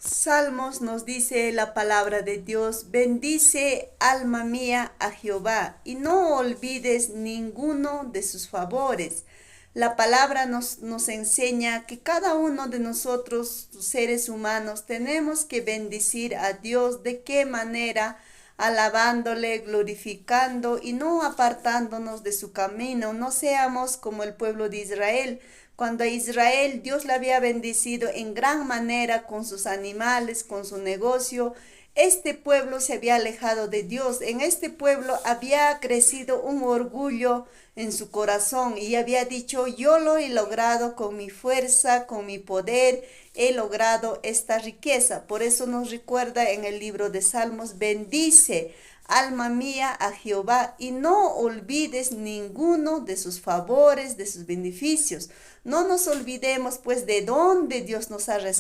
Salmos nos dice la palabra de Dios: bendice alma mía a Jehová y no olvides ninguno de sus favores. La palabra nos enseña que cada uno de nosotros, seres humanos, tenemos que bendecir a Dios. ¿De qué manera? Alabándole, glorificando y no apartándonos de su camino. No seamos como el pueblo de Israel. Cuando a Israel Dios le había bendecido en gran manera con sus animales, con su negocio, este pueblo se había alejado de Dios. En este pueblo había crecido un orgullo en su corazón y había dicho: yo lo he logrado con mi fuerza, con mi poder, he logrado esta riqueza. Por eso nos recuerda en el libro de Salmos: bendice alma mía a Jehová y no olvides ninguno de sus favores, de sus beneficios. No nos olvidemos pues de dónde Dios nos ha rescatado.